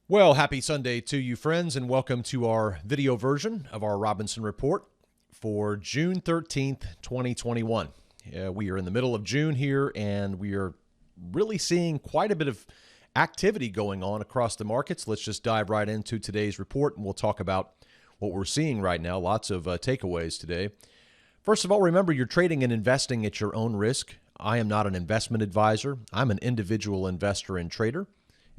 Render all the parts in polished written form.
Well, happy Sunday to you, friends, and welcome to our video version of our Robinson Report for June 13th, 2021. We are in the middle of June here, and we are really seeing quite a bit of activity going on across the markets. Let's just dive right into today's report, and we'll talk about what we're seeing right now. Lots of takeaways today. First of all, remember you're trading and investing at your own risk. I am not an investment advisor. I'm an individual investor and trader,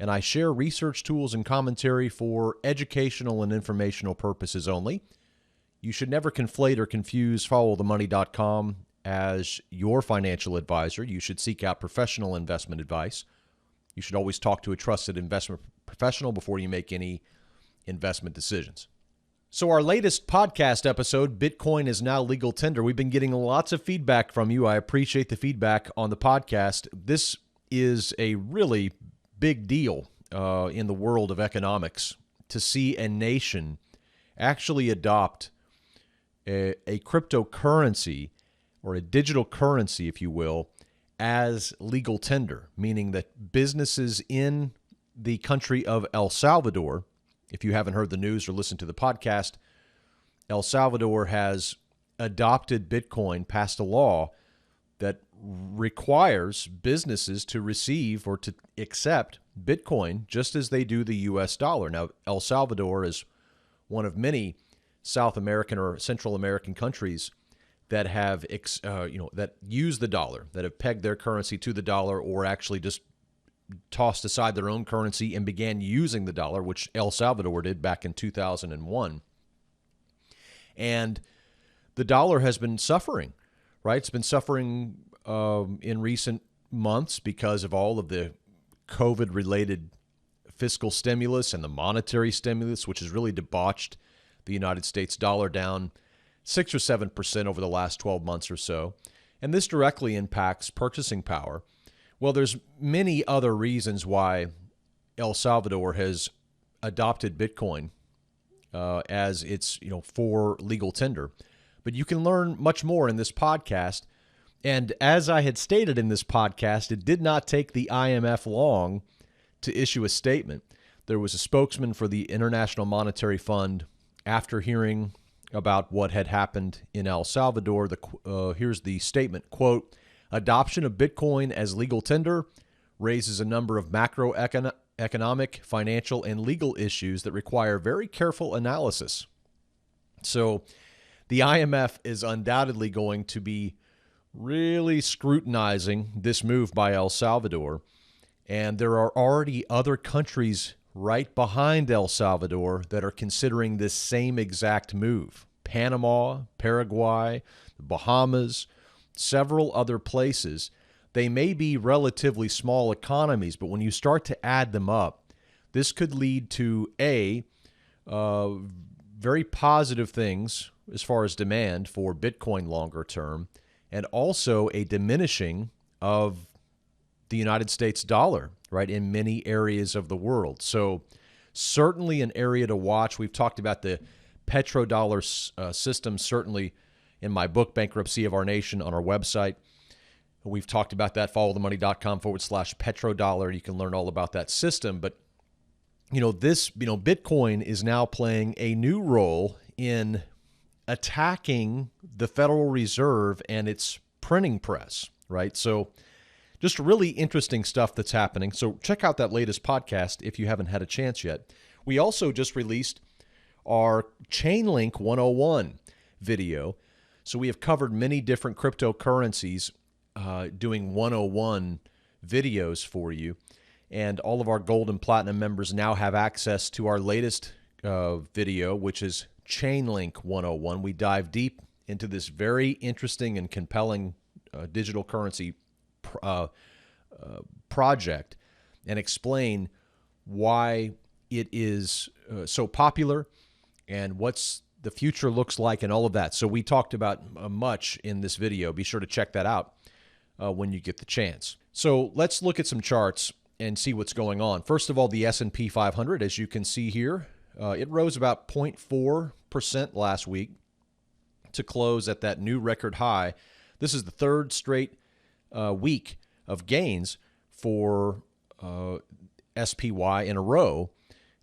and I share research tools and commentary for educational and informational purposes only. You should never conflate or confuse followthemoney.com as your financial advisor. You should seek out professional investment advice. You should always talk to a trusted investment professional before you make any investment decisions. So our latest podcast episode, Bitcoin is now legal tender. We've been getting lots of feedback from you. I appreciate the feedback on the podcast. This is a really big deal in the world of economics to see a nation actually adopt a cryptocurrency or a digital currency, if you will, as legal tender, meaning that businesses in the country of El Salvador, if you haven't heard the news or listened to the podcast, El Salvador has adopted Bitcoin, passed a law that requires businesses to receive or to accept Bitcoin just as they do the U.S. dollar. Now, El Salvador is one of many South American or Central American countries that have, that use the dollar, that have pegged their currency to the dollar or actually just tossed aside their own currency and began using the dollar, which El Salvador did back in 2001. And the dollar has been suffering, right? It's been suffering in recent months because of all of the COVID-related fiscal stimulus and the monetary stimulus, which has really debauched the United States dollar down 6 or 7% over the last 12 months or so. And this directly impacts purchasing power. Well, there's many other reasons why El Salvador has adopted Bitcoin as its, for legal tender. But you can learn much more in this podcast. And as I had stated in this podcast, it did not take the IMF long to issue a statement. There was a spokesman for the International Monetary Fund after hearing about what had happened in El Salvador. Here's the statement, quote, "Adoption of Bitcoin as legal tender raises a number of macroeconomic, financial, and legal issues that require very careful analysis." So the IMF is undoubtedly going to be really scrutinizing this move by El Salvador. And there are already other countries right behind El Salvador that are considering this same exact move. Panama, Paraguay, the Bahamas, several other places. They may be relatively small economies, but when you start to add them up, this could lead to very positive things as far as demand for Bitcoin longer term, and also a diminishing of the United States dollar, right, in many areas of the world. So certainly an area to watch. We've talked about the petrodollar system, certainly in my book, Bankruptcy of Our Nation, on our website. We've talked about that, followthemoney.com/petrodollar. You can learn all about that system. But, Bitcoin is now playing a new role in attacking the Federal Reserve and its printing press, right? So just really interesting stuff that's happening. So check out that latest podcast if you haven't had a chance yet. We also just released our Chainlink 101 video. So we have covered many different cryptocurrencies doing 101 videos for you. And all of our gold and platinum members now have access to our latest video, which is Chainlink 101. We dive deep into this very interesting and compelling digital currency project and explain why it is so popular and what's the future looks like and all of that. So we talked about much in this video. Be sure to check that out when you get the chance. So let's look at some charts and see what's going on. First of all, the S&P 500, as you can see here, it rose about 0.4% last week to close at that new record high. This is the third straight week of gains for SPY in a row.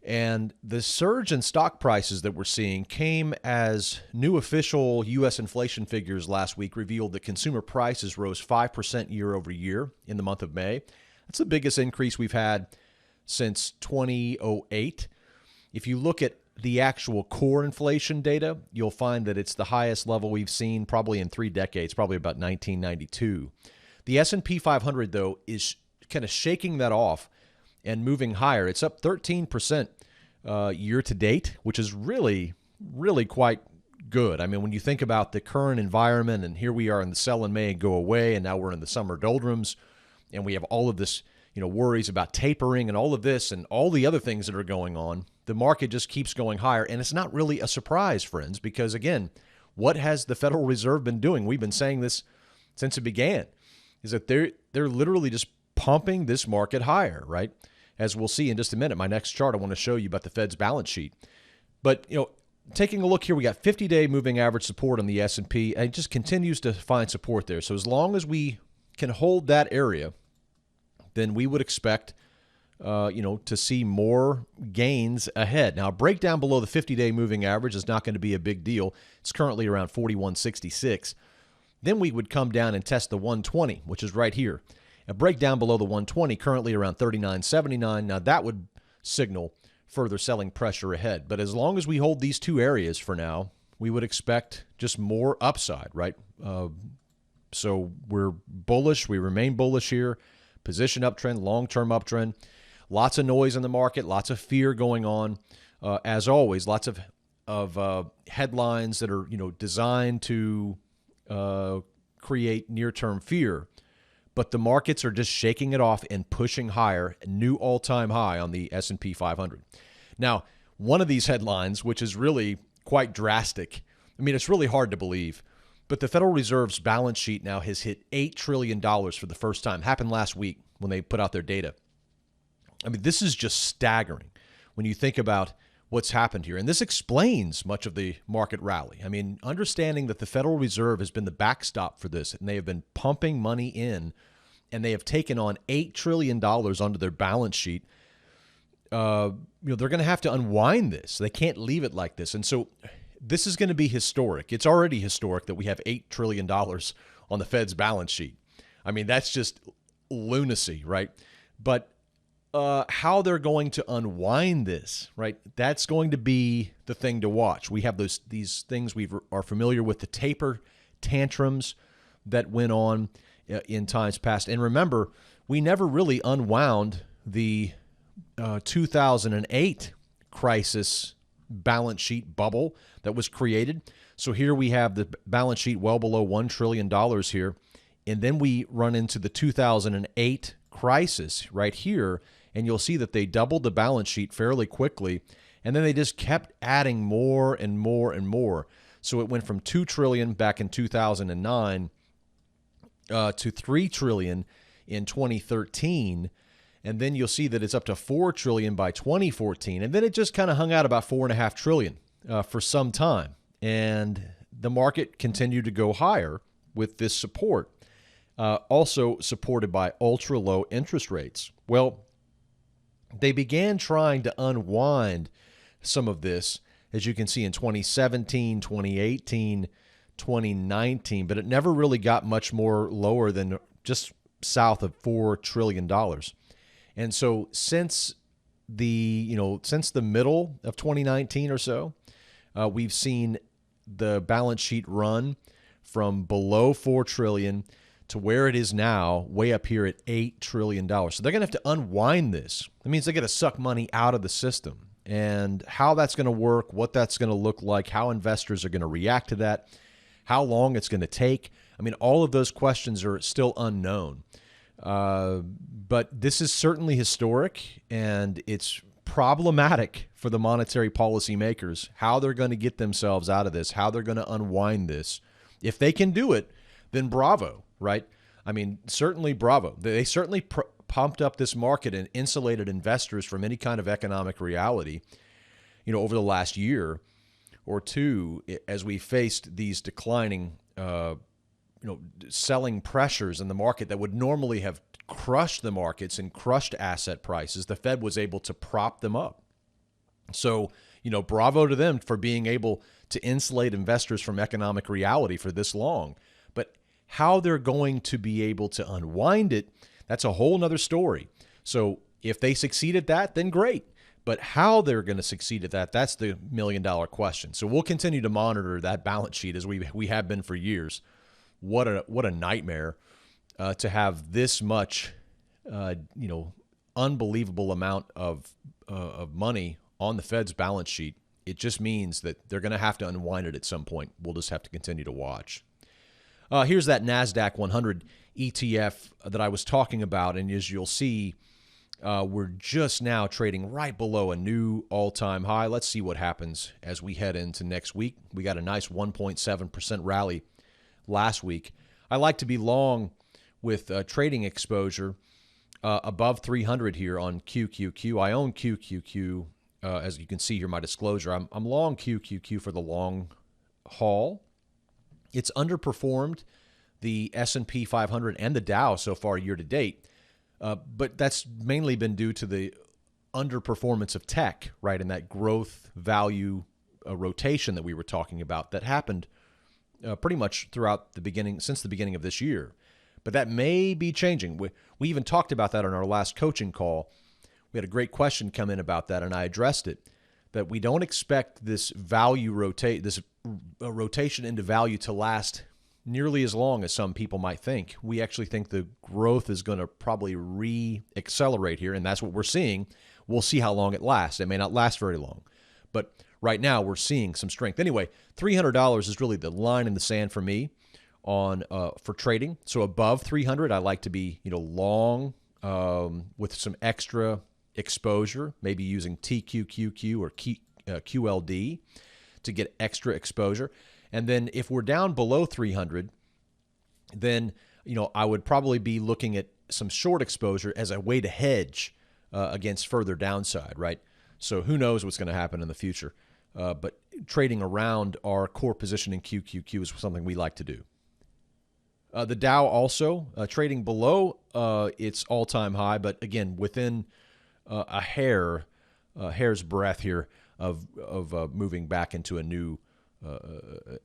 And the surge in stock prices that we're seeing came as new official U.S. inflation figures last week revealed that consumer prices rose 5% year over year in the month of May. That's the biggest increase we've had since 2008. If you look at the actual core inflation data, you'll find that it's the highest level we've seen probably in 3 decades, probably about 1992. The S&P 500, though, is kind of shaking that off and moving higher. It's up 13% year to date, which is really, really quite good. I mean, when you think about the current environment, and here we are in the sell in May and go away, and now we're in the summer doldrums, and we have all of this, worries about tapering and all of this and all the other things that are going on, the market just keeps going higher. And it's not really a surprise, friends, because again, what has the Federal Reserve been doing? We've been saying this since it began, is that they're literally just pumping this market higher, right? As we'll see in just a minute. My next chart, I want to show you about the Fed's balance sheet. But, taking a look here, we got 50-day moving average support on the S&P, and it just continues to find support there. So as long as we can hold that area, then we would expect, to see more gains ahead. Now, a breakdown below the 50-day moving average is not going to be a big deal. It's currently around 41.66. Then we would come down and test the 120, which is right here. A breakdown below the 120, currently around 39.79. Now, that would signal further selling pressure ahead. But as long as we hold these two areas for now, we would expect just more upside, right? So we're bullish. We remain bullish here. Position uptrend, long-term uptrend. Lots of noise in the market, lots of fear going on. As always, lots of headlines that are designed to create near-term fear. But the markets are just shaking it off and pushing higher, a new all-time high on the S&P 500. Now, one of these headlines, which is really quite drastic, I mean, it's really hard to believe, but the Federal Reserve's balance sheet now has hit $8 trillion for the first time. Happened last week when they put out their data. I mean, this is just staggering when you think about what's happened here. And this explains much of the market rally. I mean, understanding that the Federal Reserve has been the backstop for this, and they have been pumping money in, and they have taken on $8 trillion onto their balance sheet. They're going to have to unwind this. They can't leave it like this. And so this is going to be historic. It's already historic that we have $8 trillion on the Fed's balance sheet. I mean, that's just lunacy, right? But how they're going to unwind this, right? That's going to be the thing to watch. We have these things we are familiar with, the taper tantrums that went on in times past. And remember, we never really unwound the 2008 crisis balance sheet bubble that was created. So here we have the balance sheet well below $1 trillion here. And then we run into the 2008 crisis right here. And you'll see that they doubled the balance sheet fairly quickly, and then they just kept adding more and more and more. So it went from $2 trillion back in 2009 to $3 trillion in 2013, and then you'll see that it's up to $4 trillion by 2014, and then it just kind of hung out about $4.5 trillion for some time, and the market continued to go higher with this support, also supported by ultra-low interest rates. Well, they began trying to unwind some of this, as you can see in 2017, 2018, 2019, but it never really got much more lower than just south of $4 trillion. And so since the middle of 2019 or so, we've seen the balance sheet run from below $4 trillion to where it is now, way up here at $8 trillion. So they're going to have to unwind this. That means they're going to suck money out of the system. And how that's going to work, what that's going to look like, how investors are going to react to that, how long it's going to take. I mean, all of those questions are still unknown. But this is certainly historic, and it's problematic for the monetary policy makers, how they're going to get themselves out of this, how they're going to unwind this. If they can do it, then bravo. Right? I mean, certainly bravo. They certainly pumped up this market and insulated investors from any kind of economic reality, over the last year or two as we faced these declining, selling pressures in the market that would normally have crushed the markets and crushed asset prices. The Fed was able to prop them up. So, bravo to them for being able to insulate investors from economic reality for this long. But how they're going to be able to unwind it, that's a whole nother story. So if they succeed at that, then great. But how they're going to succeed at that, that's the million-dollar question. So we'll continue to monitor that balance sheet as we have been for years. What a nightmare to have this much, unbelievable amount of money on the Fed's balance sheet. It just means that they're going to have to unwind it at some point. We'll just have to continue to watch. Here's that Nasdaq 100 ETF that I was talking about, and as you'll see, we're just now trading right below a new all-time high. Let's see what happens as we head into next week. We got a nice 1.7% rally last week. I like to be long with trading exposure above 300 here on QQQ. I own QQQ. As you can see here, my disclosure, I'm long QQQ for the long haul. It's underperformed the S&P 500 and the Dow so far year to date, but that's mainly been due to the underperformance of tech, right, and that growth value rotation that we were talking about that happened pretty much throughout since the beginning of this year. But that may be changing. We even talked about that on our last coaching call. We had a great question come in about that, and I addressed it, that we don't expect this rotation into value to last nearly as long as some people might think. We actually think the growth is going to probably re-accelerate here, and that's what we're seeing. We'll see how long it lasts. It may not last very long, but right now we're seeing some strength. Anyway, $300 is really the line in the sand for me on for trading. So above 300, I like to be long with some extra exposure, maybe using TQQQ or QLD to get extra exposure. And then if we're down below 300, then I would probably be looking at some short exposure as a way to hedge against further downside, right? So who knows what's going to happen in the future. But trading around our core position in QQQ is something we like to do. The Dow also trading below its all-time high, but again within a hair's breadth here of moving back into a new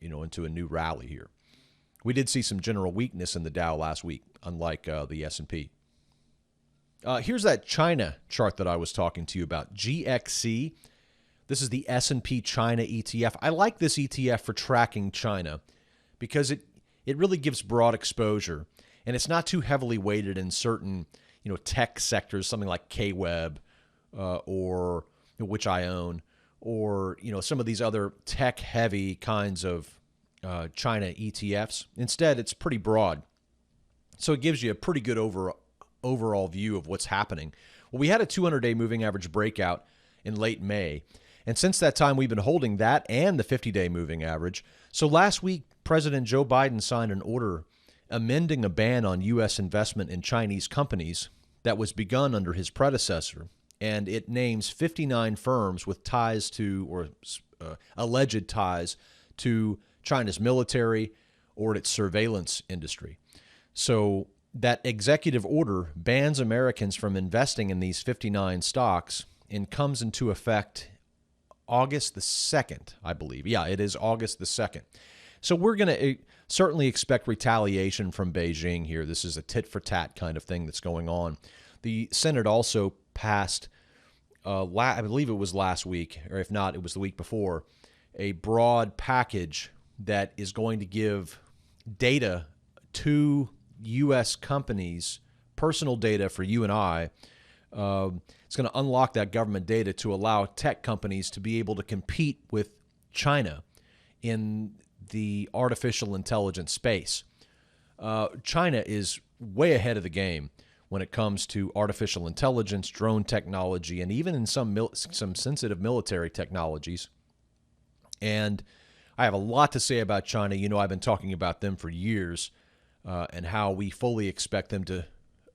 into a new rally here. We did see some general weakness in the Dow last week, unlike the S&P. Here's that China chart that I was talking to you about, GXC. This is the S&P China ETF. I like this ETF for tracking China because it really gives broad exposure, and it's not too heavily weighted in certain tech sectors, something like KWeb or which I own, or some of these other tech-heavy kinds of China ETFs. Instead, it's pretty broad, so it gives you a pretty good overall view of what's happening. Well, we had a 200-day moving average breakout in late May, and since that time, we've been holding that and the 50-day moving average. So last week, President Joe Biden signed an order amending a ban on U.S. investment in Chinese companies that was begun under his predecessor, and it names 59 firms with ties to or alleged ties to China's military or its surveillance industry. So that executive order bans Americans from investing in these 59 stocks and comes into effect August the 2nd, I believe. Yeah, it is August the 2nd. So we're going to certainly expect retaliation from Beijing here. This is a tit-for-tat kind of thing that's going on. The Senate also passed, I believe it was last week, or if not, it was the week before, a broad package that is going to give data to U.S. companies, personal data for you and I. It's going to unlock that government data to allow tech companies to be able to compete with China in the artificial intelligence space. China is way ahead of the game when it comes to artificial intelligence, drone technology, and even in some sensitive military technologies. And I have a lot to say about China. I've been talking about them for years and how we fully expect them to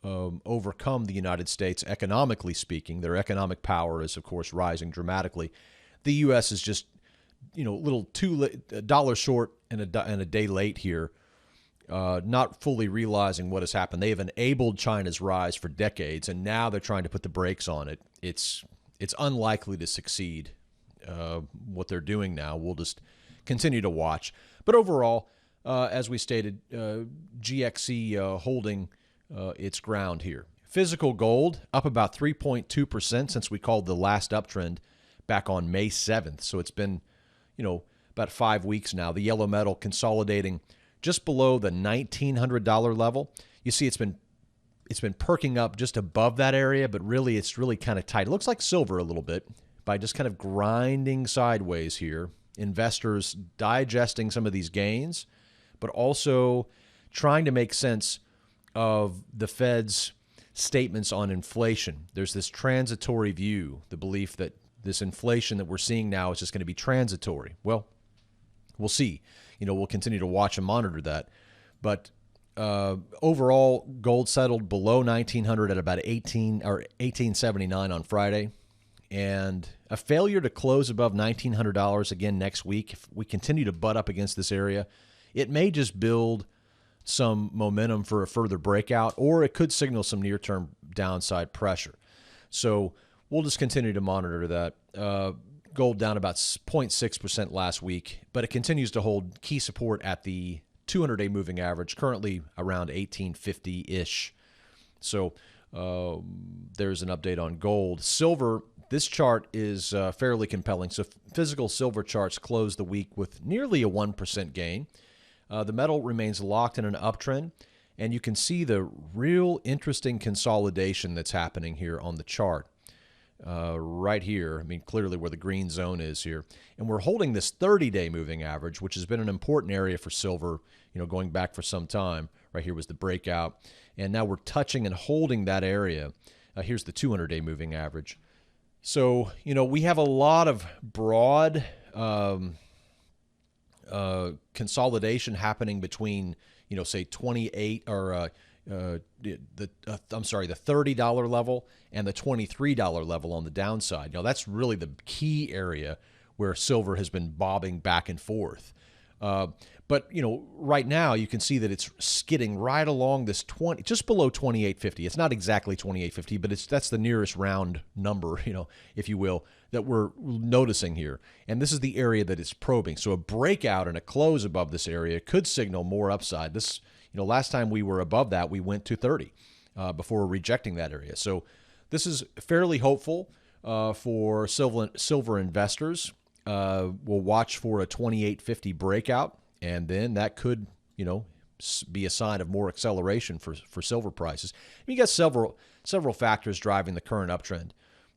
overcome the United States economically speaking. Their economic power is, of course, rising dramatically. The U.S. is just a little $2 short and a day late here, not fully realizing what has happened. They have enabled China's rise for decades, and now they're trying to put the brakes on it. It's unlikely to succeed what they're doing now. We'll just continue to watch. But overall, as we stated, GXC holding its ground here. Physical gold up about 3.2% since we called the last uptrend back on May 7th. So it's been, about 5 weeks now. The yellow metal consolidating just below the $1,900 level. You see it's been perking up just above that area, but really it's really kind of tight. It looks like silver a little bit by just kind of grinding sideways here. Investors digesting some of these gains, but also trying to make sense of the Fed's statements on inflation. There's this transitory view, the belief that this inflation that we're seeing now is just going to be transitory. Well, we'll see. We'll continue to watch and monitor that. But overall, gold settled below 1,900 at about 1879 on Friday. And a failure to close above $1,900 again next week. If we continue to butt up against this area, it may just build some momentum for a further breakout, or it could signal some near-term downside pressure. So we'll just continue to monitor that. Gold down about 0.6% last week, but it continues to hold key support at the 200-day moving average, currently around 1850-ish. So there's an update on gold. Silver, this chart is fairly compelling. So physical silver charts close the week with nearly a 1% gain. The metal remains locked in an uptrend, and you can see the real interesting consolidation that's happening here on the chart. Right here, clearly where the green zone is here. And we're holding this 30-day moving average, which has been an important area for silver, going back for some time. Right here was the breakout. And now we're touching and holding that area. Here's the 200-day moving average. So, we have a lot of broad consolidation happening between, say 28 or the $30 level and the $23 level on the downside. That's really the key area where silver has been bobbing back and forth. But right now you can see that it's skidding right along this just below 2850. It's not exactly 2850, but that's the nearest round number, if you will, that we're noticing here. And this is the area that it's probing. So a breakout and a close above this area could signal more upside. This, last time we were above that, we went to 30 before rejecting that area. So this is fairly hopeful for silver investors. We'll watch for a 2850 breakout, and then that could, be a sign of more acceleration for silver prices. You got several factors driving the current uptrend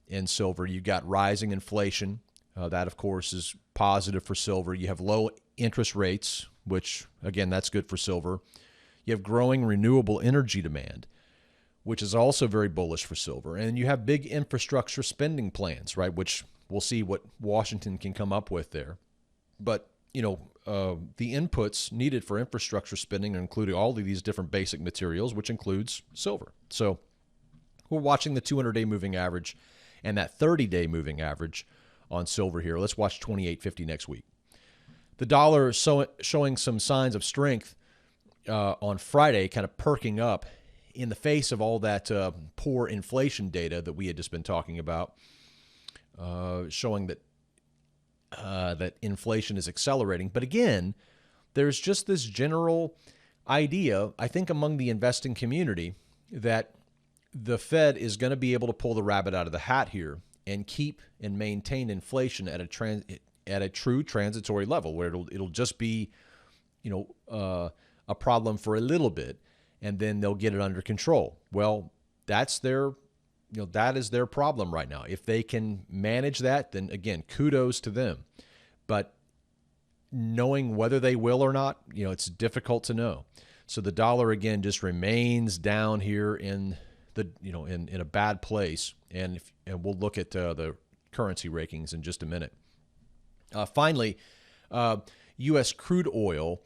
in silver. You've got rising inflation. That, of course, is positive for silver. You have low interest rates, which, again, that's good for silver. You have growing renewable energy demand, which is also very bullish for silver. And you have big infrastructure spending plans, right, which we'll see what Washington can come up with there. But, the inputs needed for infrastructure spending are including all of these different basic materials, which includes silver. So we're watching the 200-day moving average and that 30-day moving average on silver here. Let's watch 2850 next week. The dollar showing some signs of strength on Friday, kind of perking up in the face of all that poor inflation data that we had just been talking about, showing that that inflation is accelerating. But again, there's just this general idea, I think, among the investing community that the Fed is going to be able to pull the rabbit out of the hat here and keep and maintain inflation at a true transitory level, where it'll just be, a problem for a little bit, and then they'll get it under control. Well, that is their problem right now. If they can manage that, then again, kudos to them. But knowing whether they will or not, it's difficult to know. So the dollar again just remains down here in the in a bad place, and we'll look at the currency rankings in just a minute. Finally, U.S. crude oil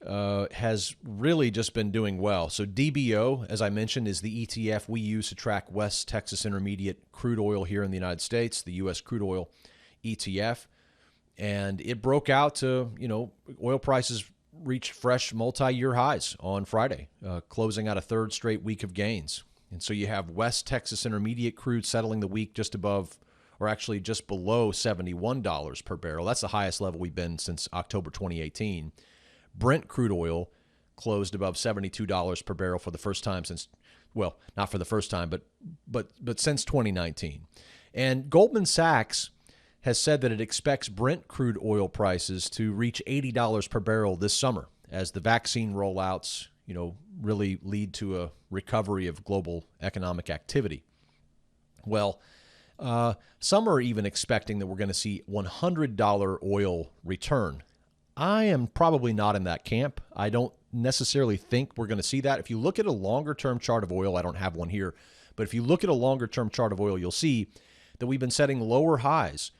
has really just been doing well. So DBO, as I mentioned, is the ETF we use to track West Texas Intermediate crude oil here in the United States, the U.S. crude oil ETF. And it broke out to, oil prices reached fresh multi-year highs on Friday, closing out a third straight week of gains. And so you have West Texas Intermediate crude settling the week just above We're actually just below $71 per barrel. That's the highest level we've been since October 2018. Brent crude oil closed above $72 per barrel for the first time since, well, not for the first time, but since 2019. And Goldman Sachs has said that it expects Brent crude oil prices to reach $80 per barrel this summer as the vaccine rollouts, really lead to a recovery of global economic activity. Well, some are even expecting that we're going to see $100 oil return. I am probably not in that camp. I don't necessarily think we're going to see that. If you look at a longer-term chart of oil, I don't have one here, but if you look at a longer-term chart of oil, you'll see that we've been setting lower highs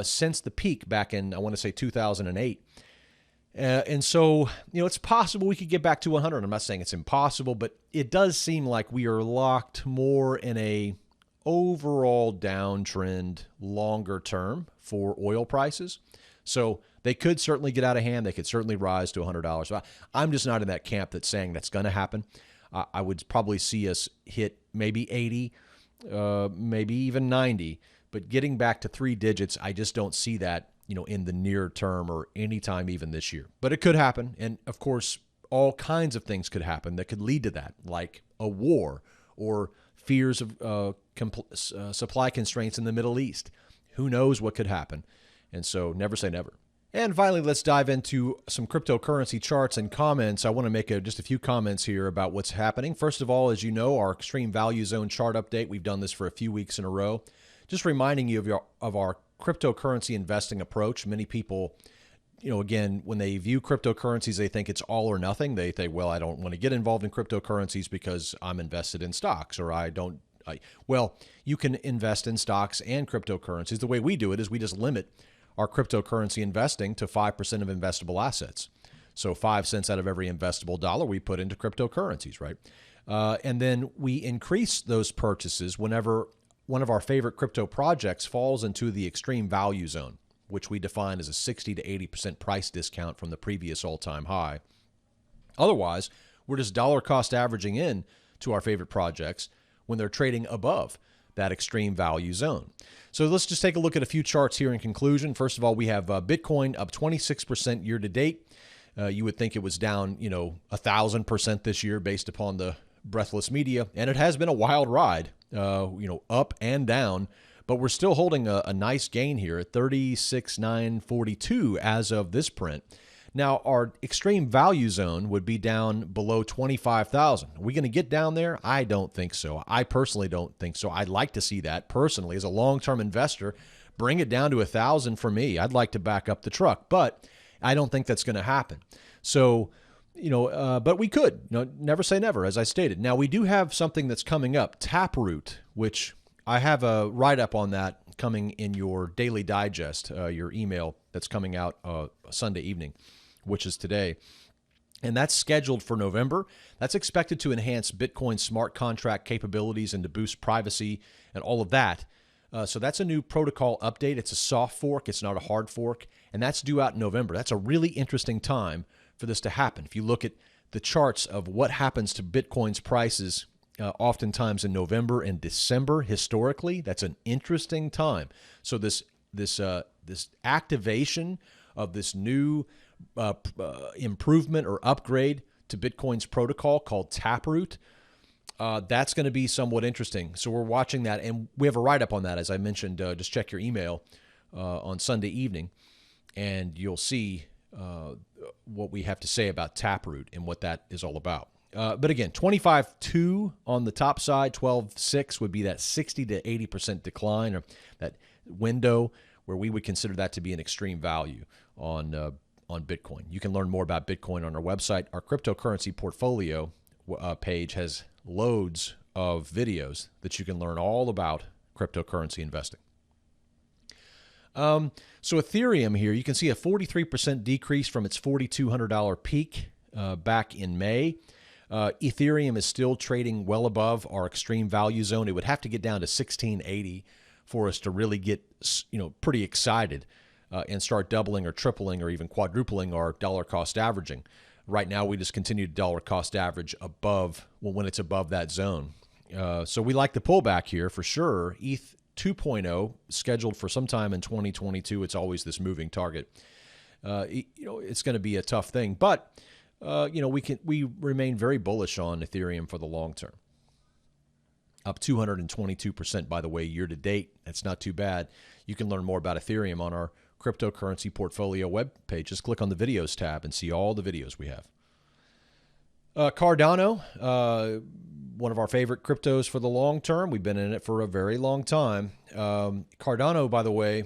since the peak back in, I want to say, 2008. And so, it's possible we could get back to 100. I'm not saying it's impossible, but it does seem like we are locked more in a overall downtrend longer term for oil prices. So they could certainly get out of hand. They could certainly rise to $100. So I'm just not in that camp that's saying that's going to happen. I would probably see us hit maybe 80, maybe even 90. But getting back to 3 digits, I just don't see that, in the near term or anytime even this year. But it could happen. And of course, all kinds of things could happen that could lead to that, like a war or fears of supply constraints in the Middle East. Who knows what could happen? And so never say never. And finally, let's dive into some cryptocurrency charts and comments. I want to make just a few comments here about what's happening. First of all, as you know, our extreme value zone chart update, we've done this for a few weeks in a row. Just reminding you of our cryptocurrency investing approach. Many people, again, when they view cryptocurrencies, they think it's all or nothing. They think, well, I don't want to get involved in cryptocurrencies because I'm invested in stocks, or well, you can invest in stocks and cryptocurrencies. The way we do it is we just limit our cryptocurrency investing to 5% of investable assets. So 5 cents out of every investable dollar we put into cryptocurrencies, right? And then we increase those purchases whenever one of our favorite crypto projects falls into the extreme value zone, which we define as a 60 to 80% price discount from the previous all-time high. Otherwise, we're just dollar cost averaging in to our favorite projects when they're trading above that extreme value zone. So let's just take a look at a few charts here in conclusion. First of all, we have Bitcoin up 26% year to date. You would think it was down, 1,000% this year based upon the breathless media, and it has been a wild ride, up and down, but we're still holding a nice gain here at 36,942 as of this print. Now, our extreme value zone would be down below 25,000. Are we going to get down there? I don't think so. I personally don't think so. I'd like to see that personally as a long-term investor. Bring it down to 1,000 for me. I'd like to back up the truck, but I don't think that's going to happen. So, but we could, never say never, as I stated. Now, we do have something that's coming up, Taproot, which I have a write-up on that coming in your daily digest, your email that's coming out Sunday evening, which is today. And that's scheduled for November. That's expected to enhance Bitcoin smart contract capabilities and to boost privacy and all of that. So that's a new protocol update. It's a soft fork. It's not a hard fork. And that's due out in November. That's a really interesting time for this to happen. If you look at the charts of what happens to Bitcoin's prices oftentimes in November and December historically, that's an interesting time. So this activation of this new improvement or upgrade to Bitcoin's protocol called Taproot, that's going to be somewhat interesting. So we're watching that, and we have a write-up on that, as I mentioned. Just check your email on Sunday evening, and you'll see what we have to say about Taproot and what that is all about. But again, 25.2 on the top side, 12.6 would be that 60 to 80% decline, or that window where we would consider that to be an extreme value on Bitcoin. You can learn more about Bitcoin on our website. Our cryptocurrency portfolio page has loads of videos that you can learn all about cryptocurrency investing. So Ethereum here, you can see a 43% decrease from its $4,200 peak back in May. Ethereum is still trading well above our extreme value zone. It would have to get down to 1680 for us to really get, pretty excited and start doubling or tripling or even quadrupling our dollar cost averaging. Right now, we just continue to dollar cost average above, when it's above that zone. So we like the pullback here for sure. ETH 2.0, scheduled for sometime in 2022. It's always this moving target. It's going to be a tough thing, but we remain very bullish on Ethereum for the long term. Up 222%, by the way, year to date. That's not too bad. You can learn more about Ethereum on our cryptocurrency portfolio webpage. Just click on the videos tab and see all the videos we have. Cardano, one of our favorite cryptos for the long term. We've been in it for a very long time. Cardano, by the way,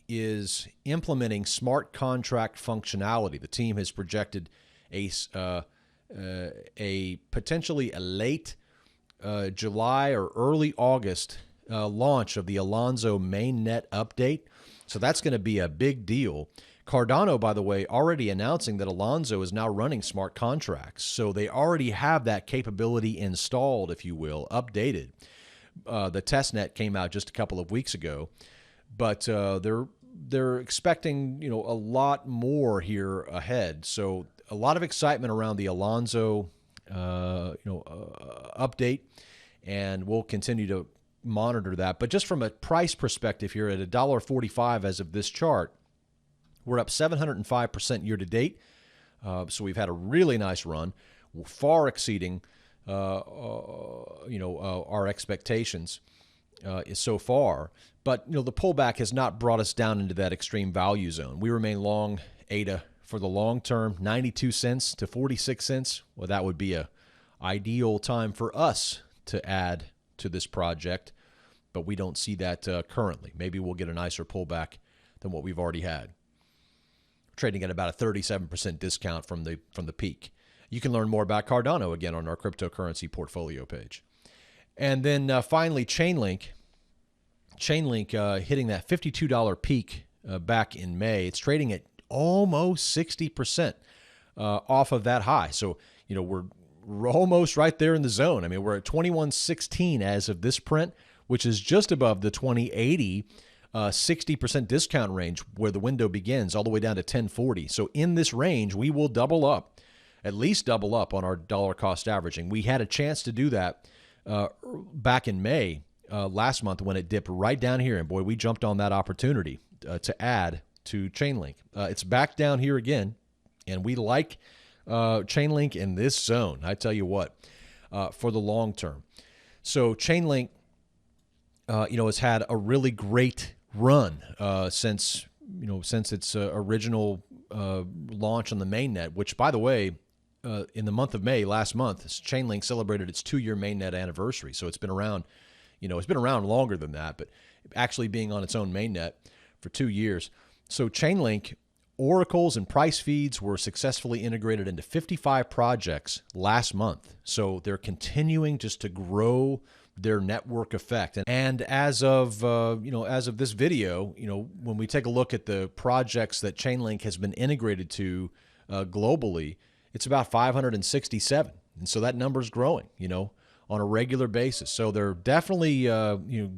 is implementing smart contract functionality. The team has projected a potentially a late July or early August launch of the Alonzo mainnet update. So that's going to be a big deal. Cardano, by the way, already announcing that Alonzo is now running smart contracts. So they already have that capability installed, if you will, updated. The testnet came out just a couple of weeks ago, but they're expecting a lot more here ahead. So a lot of excitement around the Alonzo update, and we'll continue to monitor that. But just from a price perspective here, at $1.45 as of this chart, we're up 705% year to date. So we've had a really nice run, far exceeding our expectations so far. But the pullback has not brought us down into that extreme value zone. We remain long Ada for the long term, 92 cents to 46 cents. Well, that would be a ideal time for us to add to this project, but we don't see that currently. Maybe we'll get a nicer pullback than what we've already had. Trading at about a 37% discount from the peak. You can learn more about Cardano again on our cryptocurrency portfolio page. And then finally, Chainlink. Chainlink hitting that $52 peak back in May. It's trading at almost 60% off of that high. So, we're almost right there in the zone. I mean, we're at 21.16 as of this print, which is just above the 2080 60% discount range where the window begins, all the way down to 1040. So in this range, we will double up, at least double up on our dollar cost averaging. We had a chance to do that back in May last month when it dipped right down here. And boy, we jumped on that opportunity to add to Chainlink. It's back down here again, and we like Chainlink in this zone. I tell you what, for the long term. So Chainlink, has had a really great run since its original launch on the mainnet, which, by the way, in the month of May last month, Chainlink celebrated its 2-year mainnet anniversary. So it's been around, it's been around longer than that, but actually being on its own mainnet for 2 years. So Chainlink oracles and price feeds were successfully integrated into 55 projects last month. So they're continuing just to grow their network effect. And as of this video, when we take a look at the projects that Chainlink has been integrated to globally, it's about 567. And so that number's growing, on a regular basis. So they're definitely,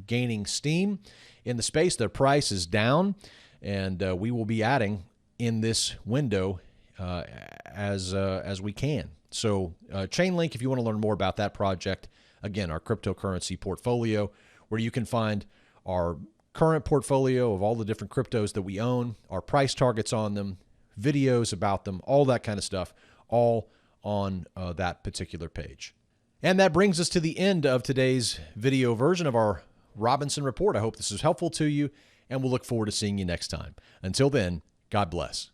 gaining steam in the space. Their price is down, and we will be adding in this window as we can. So Chainlink, if you want to learn more about that project, again, our cryptocurrency portfolio, where you can find our current portfolio of all the different cryptos that we own, our price targets on them, videos about them, all that kind of stuff, all on that particular page. And that brings us to the end of today's video version of our Robinson Report. I hope this is helpful to you, and we'll look forward to seeing you next time. Until then, God bless.